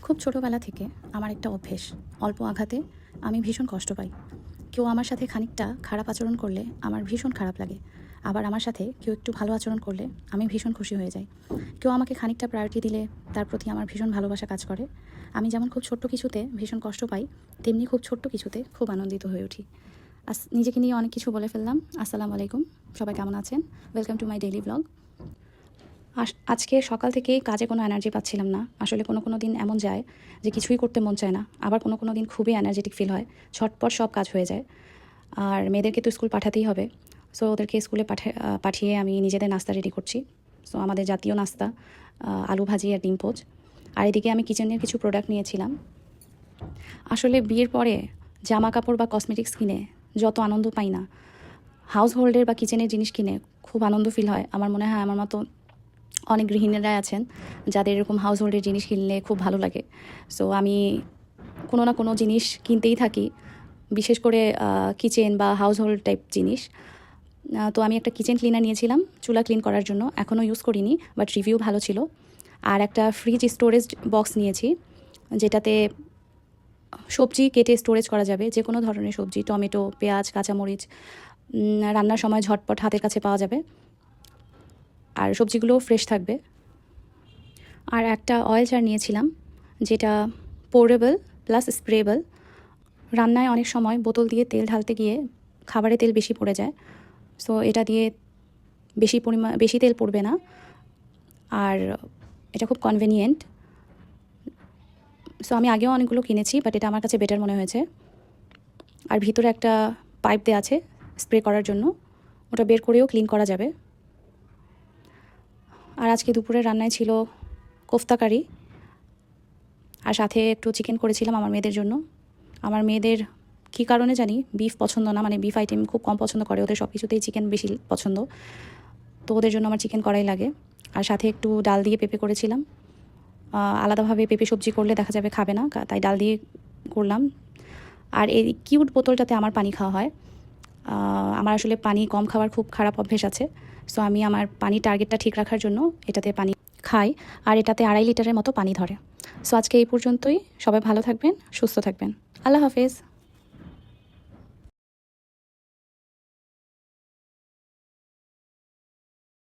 খুব ছোটোবেলা থেকে আমার একটা অভ্যেস, অল্প আঘাতে আমি ভীষণ কষ্ট পাই। কেউ আমার সাথে খানিকটা খারাপ আচরণ করলে আমার ভীষণ খারাপ লাগে, আবার আমার সাথে কেউ একটু ভালো আচরণ করলে আমি ভীষণ খুশি হয়ে যাই। কেউ আমাকে খানিকটা প্রায়োরিটি দিলে তার প্রতি আমার ভীষণ ভালোবাসা কাজ করে। আমি যেমন খুব ছোট্ট কিছুতে ভীষণ কষ্ট পাই, তেমনি খুব ছোট্ট কিছুতে খুব আনন্দিত হয়ে উঠি। নিজেকে নিয়ে অনেক কিছু বলে ফেললাম। আসসালামু আলাইকুম, সবাই কেমন আছেন? Welcome to my daily blog. আজকে সকাল থেকেই কাজে কোনো এনার্জি পাচ্ছিলাম না। আসলে কোনো দিন এমন যায় যে কিছুই করতে মন চায় না, আবার কোনো দিন খুবই এনার্জেটিক ফিল হয়, ঝটপট সব কাজ হয়ে যায়। আর মেয়েদেরকে তো স্কুল পাঠাতেই হবে, সো ওদেরকে স্কুলে পাঠিয়ে আমি নিজেদের নাস্তা রেডি করছি। সো আমাদের জাতীয় নাস্তা আলু ভাজি আর ডিম পোচ। আর এদিকে আমি কিচেনের কিছু প্রোডাক্ট নিয়েছিলাম। আসলে বিয়ের পরে জামা কাপড় বা কসমেটিক্স কিনে যত আনন্দ পাই না, হাউস হোল্ডের বা কিচেনের জিনিস কিনে খুব আনন্দ ফিল হয়। আমার মনে হয় আমার মতো অনেক গৃহিণীরা আছেন যাদের এরকম হাউস হোল্ডের জিনিস কিনলে খুব ভালো লাগে। সো আমি কোনো না কোনো জিনিস কিনতেই থাকি, বিশেষ করে কিচেন বা হাউস হোল্ড টাইপ জিনিস। তো আমি একটা কিচেন ক্লিনার নিয়েছিলাম চুলা ক্লিন করার জন্য, এখনও ইউজ করিনি, বাট রিভিউ ভালো ছিল। আর একটা ফ্রিজ স্টোরেজ বক্স নিয়েছি, যেটাতে সবজি কেটে স্টোরেজ করা যাবে, যে কোনো ধরনের সবজি, টমেটো, পেঁয়াজ, কাঁচামরিচ, রান্নার সময় ঝটপট হাতের কাছে পাওয়া যাবে, আর সবজিগুলোও ফ্রেশ থাকবে। আর একটা অয়েল জার নিয়েছিলাম, যেটা পোরেবল প্লাস স্প্রেবল। রান্নায় অনেক সময় বোতল দিয়ে তেল ঢালতে গিয়ে খাবারে তেল বেশি পড়ে যায়, সো এটা দিয়ে বেশি তেল পড়বে না, আর এটা খুব কনভেনিয়েন্ট। সো আমি আগেও অনেকগুলো কিনেছি, বাট এটা আমার কাছে বেটার মনে হয়েছে। আর ভিতরে একটা পাইপ দেওয়া আছে স্প্রে করার জন্য, ওটা বের করেও ক্লিন করা যাবে। আর আজকে দুপুরে রান্নায় ছিল কোফতা কারি, আর সাথে একটু চিকেন করেছিলাম আমার মেয়েদের জন্য। আমার মেয়েদের কী কারণে জানি বিফ পছন্দ না, মানে বিফ আইটেম খুব কম পছন্দ করে, ওদের সব কিছুতেই চিকেন বেশি পছন্দ, তো ওদের জন্য আমার চিকেন করাই লাগে। আর সাথে একটু ডাল দিয়ে পেঁপে করেছিলাম। আলাদাভাবে পেঁপে সবজি করলে দেখা যাবে খাবে না, তাই ডাল দিয়ে করলাম। আর এই কিউট বোতলটাতে আমার পানি খাওয়া হয়। আমার আসলে পানি কম খাওয়ার খুব খারাপ অভ্যেস আছে, সো আমি আমার পানির টার্গেটটা ঠিক রাখার জন্য এটাতে পানি খাই, আর এটাতে 2.5 লিটারের মতো পানি ধরে। সো আজকে এই পর্যন্তই। সবাই ভালো থাকবেন, সুস্থ থাকবেন। আল্লাহ হাফেজ।